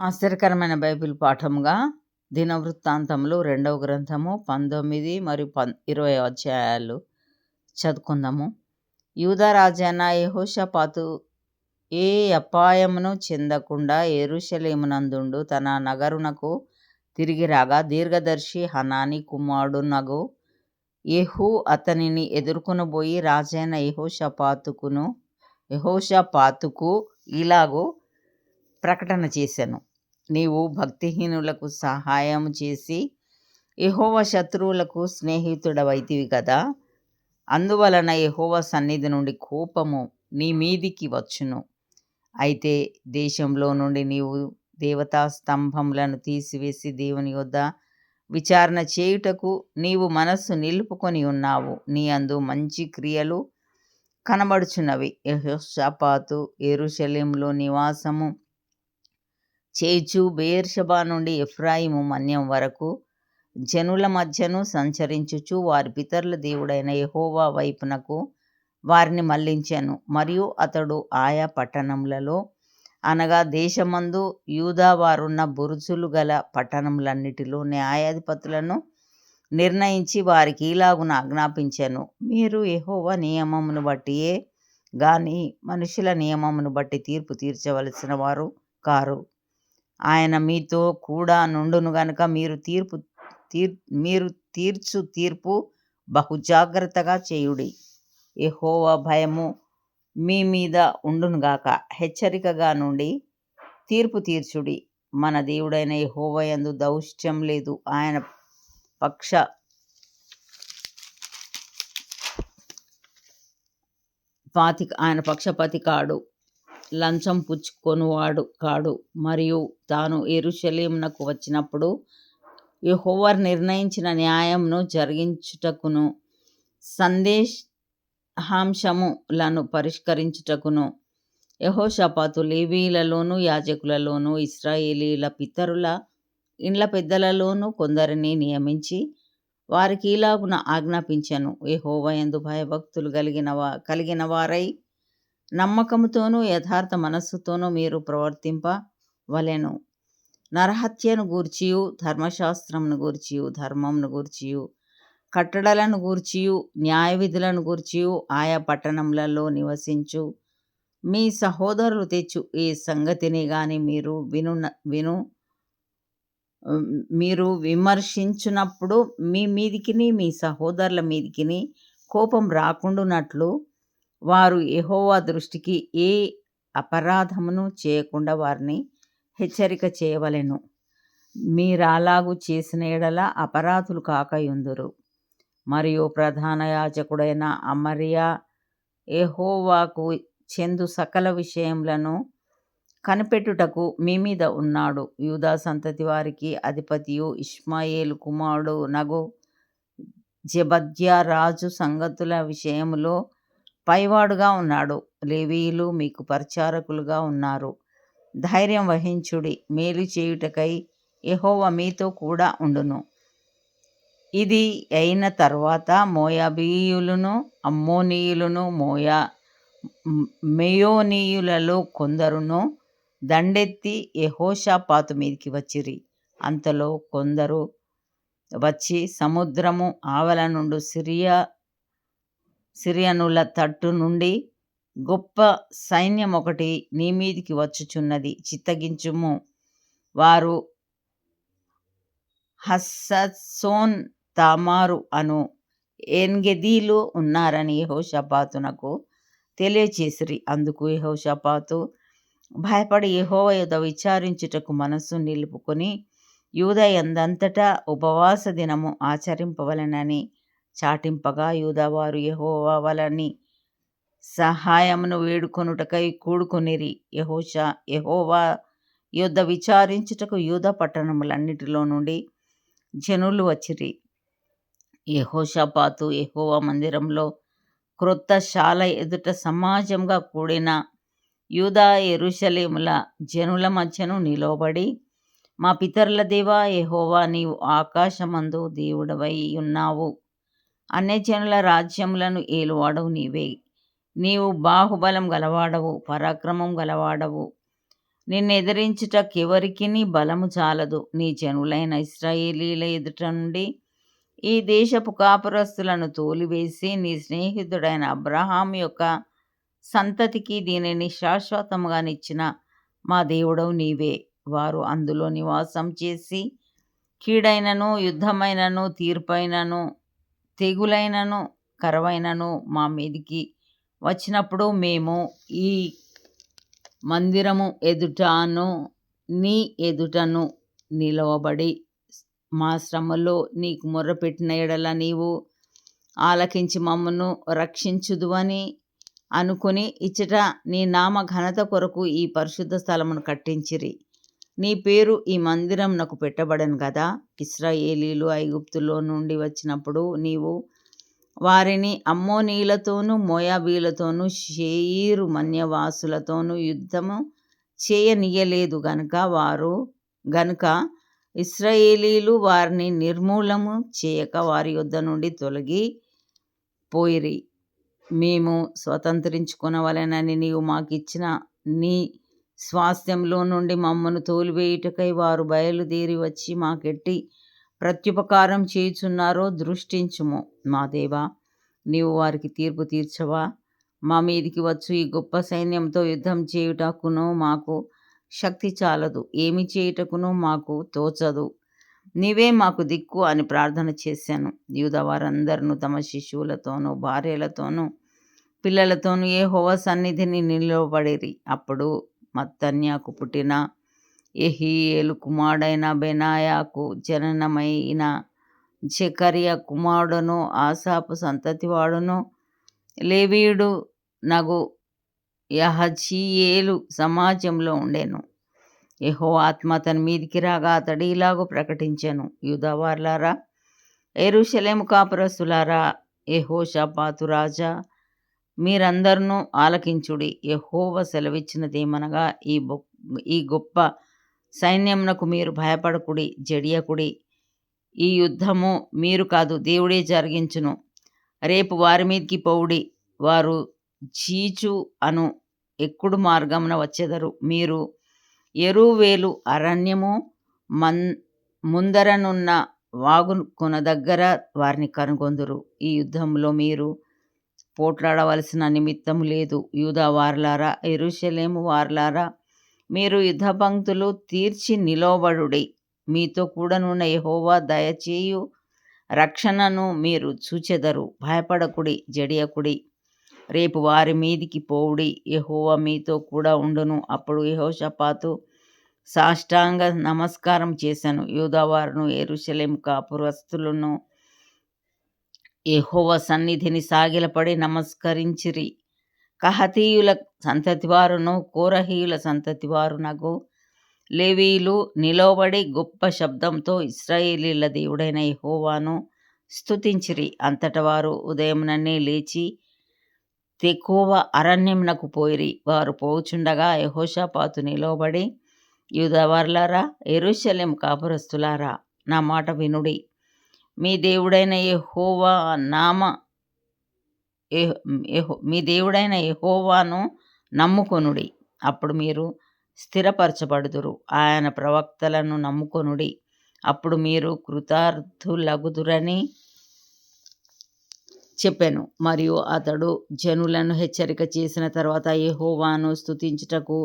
ఆశ్చర్యకరమైన బైబిల్ పాఠముగా దినవృత్తాంతములు 2వ గ్రంథము 19 మరియు 20 అధ్యాయాలు చదువుకుందాము. యూదా రాజైన యెహోషాపాతు ఏ అపాయమును చెందకుండా యెరూషలేమునందుండు తన నగరునకు తిరిగి రాగా, దీర్ఘదర్శి హనానీ కుమారుడునగు యెహూ అతనిని ఎదుర్కొనబోయి రాజైన యెహోషాపాతుకు ఇలాగు ప్రకటన చేసెను. నీవు భక్తిహీనులకు సహాయం చేసి యెహోవా శత్రువులకు స్నేహితుడవైతివి కదా. అందువలన యెహోవా సన్నిధి నుండి కోపము నీ మీదికి వచ్చును. అయితే దేశంలో నుండి నీవు దేవతా స్తంభములను తీసివేసి దేవుని యొద్ద విచారణ చేయుటకు నీవు మనస్సు నిలుపుకొని ఉన్నావు. నీ అందు మంచి క్రియలు కనబడుచున్నవి. యెహోషాపాతు యెరూషలేములో నివాసము చేయుచు బెయేర్షెబా నుండి ఎఫ్రాయిము మన్యం వరకు జనుల మధ్యను సంచరించుచు వారి పితరుల దేవుడైన యెహోవా వైపునకు వారిని మళ్లించెను. మరియు అతడు ఆయా పట్టణములలో అనగా దేశమందు యూదా వారున్న బురుజులు గల పట్టణములన్నిటిలో న్యాయాధిపతులను నిర్ణయించి వారికి ఇలాగున ఆజ్ఞాపించెను. మీరు యెహోవా నియమమును బట్టియే గాని మనుషుల నియమమును బట్టి తీర్పు తీర్చవలసిన వారు కారు. ఆయన మీతో కూడా నుండును గనుక మీరు తీర్చు తీర్పు బహుజాగ్రత్తగా చేయుడి. యెహోవా భయము మీ మీద ఉండునుగాక. హెచ్చరికగా నుండి తీర్పు తీర్చుడి. మన దేవుడైన యెహోవా యందు దౌష్ట్యం లేదు. ఆయన పక్షపాతి కాడు, లంచం పుచ్చుకొనువాడు కాడు. మరియు తాను యెరూషలేమునకు వచ్చినప్పుడు యెహోవా నిర్ణయించిన న్యాయమును జరిగించుటకును సందేహాంశములను పరిష్కరించుటకును యెహోషాపాతు లేవీయులలోను యాజకులలోను ఇశ్రాయేలీయుల పితరుల ఇండ్ల పెద్దలలోను కొందరిని నియమించి వారికి ఇలాగున ఆజ్ఞాపించెను. యెహోవా యందు భయభక్తులు కలిగిన వారై నమ్మకముతోనూ యథార్థ మనస్సుతోనూ మీరు ప్రవర్తింపవలెను. నరహత్యను గూర్చియు ధర్మశాస్త్రమును గూర్చియు ధర్మమును గూర్చియు కట్టడలను గూర్చియు న్యాయవిధులను గూర్చియు ఆయా పట్టణములలో నివసించు మీ సహోదరులు తెచ్చు ఈ సంగతిని గాని మీరు విమర్శించునప్పుడు మీ మీదికిని మీ సహోదరుల మీదికిని కోపం రాకుండునట్లు వారు యెహోవా దృష్టికి ఏ అపరాధమును చేయకుండా వారిని హెచ్చరిక చేయవలెను. మీరలాగు చేసిన ఎడల అపరాధులు కాకయుందురు. మరియు ప్రధాన యాజకుడైన అమర్యా యెహోవాకు చెందు సకల విషయములను కనిపెట్టుటకు మీ మీద ఉన్నాడు. యూదా సంతతి వారికి అధిపతియు ఇష్మాయేలు కుమారుడు నగు జెబద్యా రాజు సంగతుల విషయములో పైవాడుగా ఉన్నాడు. లేవీయులు మీకు పరిచారకులుగా ఉన్నారు. ధైర్యం వహించుడి. మేలు చేయుటకై యెహోవా మీతో కూడా ఉండును. ఇది అయిన తరువాత మోయాబీయులను అమ్మోనీయులను మెయోనీయులలో కొందరును దండెత్తి యెహోషాపాతు మీదికి వచ్చిరి. అంతలో కొందరు వచ్చి సముద్రము ఆవల నుండి సిరియనుల తట్టు నుండి గొప్ప సైన్యం ఒకటి నీ మీదికి వచ్చుచున్నది, చిత్తగించుము. వారు హససోన్ తామారు అను ఏన్గెదీలో ఉన్నారని యెహోషాపాతునకు తెలియచేసిరి. అందుకు యెహోషాపాతు భయపడి యెహోవా యొద్ద విచారించుటకు మనస్సు నిలుపుకొని యూదా యందంతటా ఉపవాస దినము ఆచరింపవలెనని చాటింపగా, యూదావారు యెహోవా వలని సహాయమును వేడుకొనుటకై కూడుకొనిరి. యెహోవా యొద్ద విచారించుటకు యూదా పట్టణములన్నిటిలో నుండి జనులు వచ్చిరి. యెహోషాపాతు యెహోవా మందిరంలో క్రొత్త శాల ఎదుట సమాజంగా కూడిన యూదా యెరూషలేముల జనుల మధ్యను నిలువబడి, మా పితరుల దేవా యెహోవా, నీవు ఆకాశమందు దేవుడవై ఉన్నావు. అన్యజనుల రాజ్యములను ఏలువాడవు నీవే. నీవు బాహుబలం గలవాడవు, పరాక్రమం గలవాడవు. నిన్నెదిరించుటకెవరికిని బలము చాలదు. నీ జనులైన ఇశ్రాయేలీయుల ఎదుట నుండి ఈ దేశపు కాపురస్తులను తోలివేసి నీ స్నేహితుడైన అబ్రహాము యొక్క సంతతికి దీనిని శాశ్వతముగా నిచ్చిన మా దేవుడవు నీవే. వారు అందులో నివాసం చేసి కీడైనను, యుద్ధమైనను, తీర్పైనను, తెగులైనను, కరవైనను మా మీదికి వచ్చినప్పుడు మేము ఈ మందిరము ఎదుటను నీ ఎదుటను నిలవబడి మా శ్రమలో నీకు మొర్రపెట్టిన ఎడల నీవు ఆలకించి మమ్మను రక్షించుదువని అనుకుని ఇచ్చట నీ నామ ఘనత కొరకు ఈ పరిశుద్ధ స్థలమును కట్టించిరి. నీ పేరు ఈ మందిరమునకు పెట్టబడను కదా. ఇశ్రాయేలీలు ఐగుప్తులో నుండి వచ్చినప్పుడు నీవు వారిని అమ్మోనీయులతోనూ మోయాబీలతోనూ షేయీరు మన్యవాసులతోనూ యుద్ధము చేయనీయలేదు గనుక ఇశ్రాయేలీలు వారిని నిర్మూలము చేయక వారి యొద్ద నుండి తొలగి పోయిరి. మేము స్వతంత్రించుకొనవలెనని నీవు మాకిచ్చిన నీ స్వాస్థ్యంలో నుండి మమ్మను తోలివేయుటకై వారు బయలుదేరి వచ్చి మాకెట్టి ప్రత్యుపకారం చేయుచున్నారో దృష్టించుము. మా దేవా, నీవు వారికి తీర్పు తీర్చవా? మా మీదికి వచ్చు ఈ గొప్ప సైన్యంతో యుద్ధం చేయుటకును మాకు శక్తి చాలదు, ఏమి చేయుటకును మాకు తోచదు. నీవే మాకు దిక్కు అని ప్రార్థన చేశాను. యూదా వారందరూ తమ శిశువులతోనూ భార్యలతోనూ పిల్లలతోనూ యెహోవా సన్నిధిని నిలవబడిరి. అప్పుడు మత్తన్యాకు పుట్టిన యెహీయేలు కుమారుడైన బెనాయాకు జననమైన జెకర్యా కుమారుడును ఆసాపు సంతతివాడును లేవీయుడు నగు యహజీయేలు సమాజంలో ఉండెను. యెహోవా ఆత్మ అతని మీదికి రాగా అతడు ఇలాగూ ప్రకటించెను. యూదావార్లారా, యెరూషలేము కాపురస్తులారా, యెహోషాపాతు రాజా, మీరందరూ ఆలకించుడి. యెహోవా సెలవిచ్చినదేమనగా, ఈ గొప్ప సైన్యమునకు మీరు భయపడకుడి, జడియకుడి. ఈ యుద్ధము మీరు కాదు, దేవుడే జరిగించును. రేపు వారి మీదికి పోవుడి. వారు జీచు అను ఎక్కుడు మార్గమున వచ్చెదరు. మీరు యెరూవేలు అరణ్యము ముందరనున్న వాగు కొన దగ్గర వారిని కనుగొందురు. ఈ యుద్ధంలో మీరు పోట్లాడవలసిన నిమిత్తము లేదు. యూదా వారలారా, యెరూషలేము వారలారా, మీరు యుద్ధ పంక్తులు తీర్చి నిలవబడుడి. మీతో కూడనున్న యెహోవా దయచేయు రక్షణను మీరు చూచెదరు. భయపడకుడి, జడియకుడి. రేపు వారి మీదికి పోవుడి. యెహోవా మీతో కూడా ఉండును. అప్పుడు యెహోషాపాతు సాష్టాంగ నమస్కారం చేశాను. యూదావారును యెరూషలేము కాపురస్తులను యెహోవా సన్నిధిని సాగిలపడి నమస్కరించిరి. కహాతీయుల సంతతివారును కోరహీయుల సంతతివారునగు లేవీయులు నిలవబడి గొప్ప శబ్దంతో ఇశ్రాయేలీయుల దేవుడైన యెహోవాను స్తుతించిరి. అంతటా వారు ఉదయముననే లేచి తెకోవ అరణ్యమునకు పోయిరి. వారు పోవుచుండగా యెహోషాపాతు నిలవబడి, యూదావారలారా, యెరూషలేము కాపురస్తులారా, నా మాట వినుడి. మీ దేవుడైన యెహోవాను నమ్ముకొనుడి. అప్పుడు మీరు స్థిరపరచబడుదురు. ఆయన ప్రవక్తలను నమ్ముకొనుడి. అప్పుడు మీరు కృతార్థులగుదురని చెప్పెను. మరియు అతడు జనులను హెచ్చరిక చేసిన తర్వాత యెహోవాను స్తుతించుటకు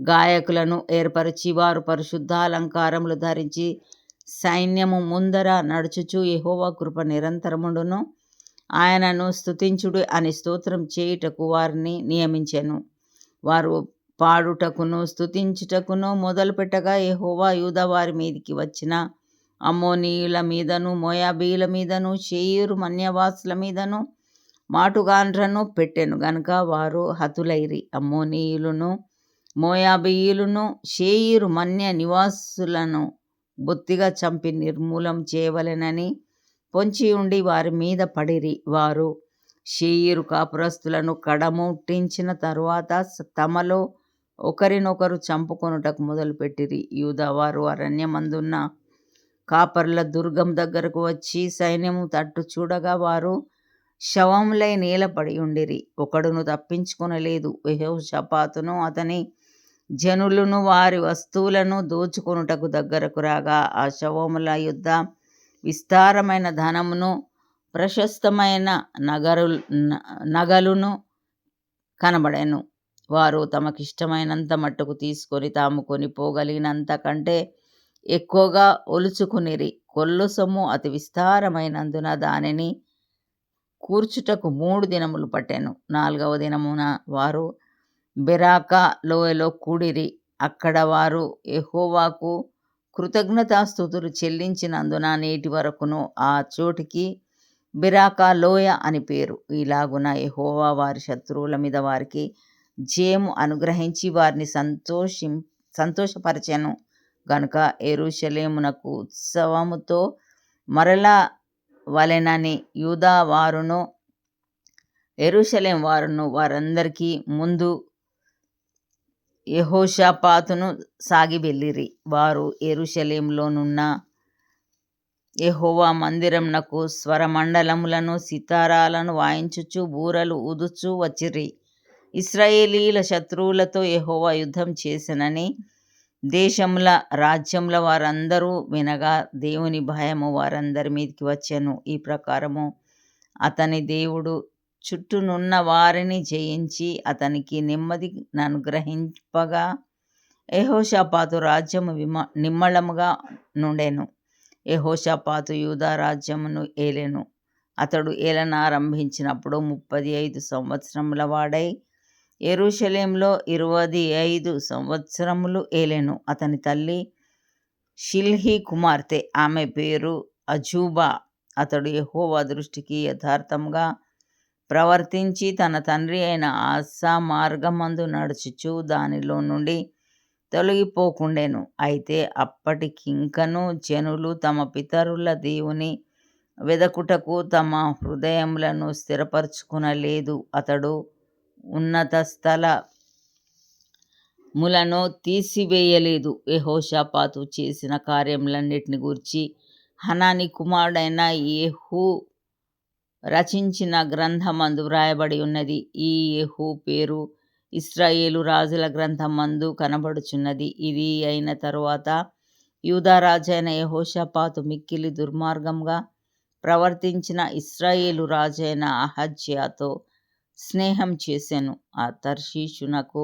గాయకులను ఏర్పరచి వారు పరిశుద్ధాలంకారములు ధరించి సైన్యము ముందర నడుచుచు యెహోవా కృప నిరంతరముండును, ఆయనను స్తుతించుడు అని స్తోత్రం చేయుటకు వారిని నియమించెను. వారు పాడుటకును స్తుతించుటకును మొదలుపెట్టగా యెహోవా యూదా వారి మీదికి వచ్చిన అమ్మోనీయుల మీదను మోయాబీల మీదను షేయీరు మన్యవాసుల మీదను మాటుగాండ్రను పెట్టెను గనుక వారు హతులైరి. అమ్మోనీయులను మోయాబీయులను షేయీరు మన్య నివాసులను బొత్తిగా చంపి నిర్మూలం చేయవలెనని పొంచి ఉండి వారి మీద పడిరి. వారు షేయీరు కాపురస్తులను కడముట్టించిన తరువాత తమలో ఒకరినొకరు చంపుకొనుటకు మొదలుపెట్టిరి. యూదా వారు అరణ్యమందున్న కాపర్ల దుర్గం దగ్గరకు వచ్చి సైన్యము తట్టు చూడగా వారు శవములై నేలపడి ఉండిరి. ఒకడును తప్పించుకొనలేదు. యెహోషాపాతును అతని జనులను వారి వస్తువులను దోచుకొనుటకు దగ్గరకు రాగా ఆ శవముల యుద్ధ విస్తారమైన ధనమును ప్రశస్తమైన నగలును కనబడెను. వారు తమకిష్టమైనంత మట్టుకు తీసుకొని తాము కొనిపోగలిగినంత కంటే ఎక్కువగా ఒలుచుకునిరి. కొల్లు సొమ్ము అతి విస్తారమైనందున దానిని కూర్చుటకు 3 దినములు పట్టెను. 4వ దినమున వారు బెరాకా లోయలో కూడిరి. అక్కడ వారు యెహోవాకు కృతజ్ఞతాస్తుతులు చెల్లించినందున నేటి వరకును ఆ చోటికి బెరాకా లోయ అని పేరు. ఇలాగున యెహోవా వారి శత్రువుల మీద వారికి జయము అనుగ్రహించి వారిని సంతోషపరచెను గనుక యెరూషలేమునకు ఉత్సవముతో మరలా వలెనని యూదా వారును యెరూషలేం వారును వారందరికీ ముందు యెహోషాపాతును సాగి వెళ్ళిరి. వారు యెరూషలేములోనున్న యెహోవా మందిరమునకు స్వరమండలములను సితారాలను వాయించుచు బూరలు ఊదుచూ వచ్చిరి. ఇశ్రాయేలీల శత్రువులతో యెహోవా యుద్ధం చేసెనని దేశముల రాజ్యముల వారందరూ వినగా దేవుని భయము వారందరి మీదికి వచ్చెను. ఈ ప్రకారము అతని దేవుడు చుట్టూనున్న వారిని జయించి అతనికి నెమ్మదిననుగ్రహింపగా యెహోషాపాతు రాజ్యము నిమ్మళముగా నుండెను. యెహోషాపాతు యూదా రాజ్యమును ఏలెను. అతడు ఏలనారంభించినప్పుడు 35 సంవత్సరముల వాడై యెరూషలేంలో 25 సంవత్సరములు ఏలెను. అతని తల్లి షిల్హీ కుమార్తె, ఆమె పేరు అజూబా. అతడు యెహోవా దృష్టికి యథార్థముగా ప్రవర్తించి తన తండ్రి అయిన ఆసా మార్గమందు నడుచుచు దానిలో నుండి తొలగిపోకుండెను. అయితే అప్పటికింకను జనులు తమ పితరుల దేవుని వెదకుటకు తమ హృదయములను స్థిరపరచుకునలేదు. అతడు ఉన్నత స్థలములను తీసివేయలేదు. యెహోషాపాతు చేసిన కార్యములన్నిటిని గూర్చి హనానీ కుమారుడైన యెహూ రచించిన గ్రంథమందు వ్రాయబడి ఉన్నది. ఈ యెహూ పేరు ఇశ్రాయేలు రాజుల గ్రంథమందు కనబడుచున్నది. ఇది అయిన తరువాత యూదా రాజైన యెహోషాపాతు మిక్కిలి దుర్మార్గంగా ప్రవర్తించిన ఇశ్రాయేలు రాజైన అహజ్యాతో స్నేహం చేసెను. ఆ తర్షీషునకు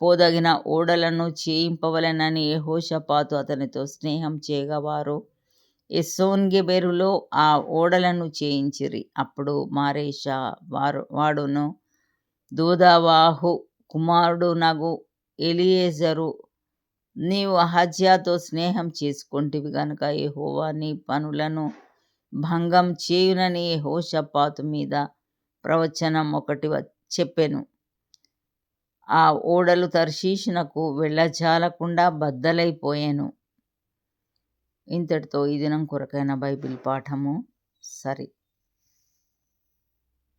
పోదగిన ఓడలను చేయింపవలెనని యెహోషాపాతు అతనితో స్నేహం చేయగా వారు ఎస్సోన్గెబెరులో ఆ ఓడలను చేయించిరి. అప్పుడు మారేషా వాడును దోదావాహు కుమారుడునగు ఎలియేజరు, నీవు అహజ్యాతో స్నేహం చేసుకొంటివి గనుక యెహోవా నీ పనులను భంగం చేయునని యెహోషాపాతు మీద ప్రవచనం ఒకటి చెప్పెను. ఆ ఓడలు తర్షీషునకు వెళ్ళజాలకుండా బద్దలైపోయెను. ఇంతటితో ఈ దినం కొరకైన బైబిల్ పాఠము సరి.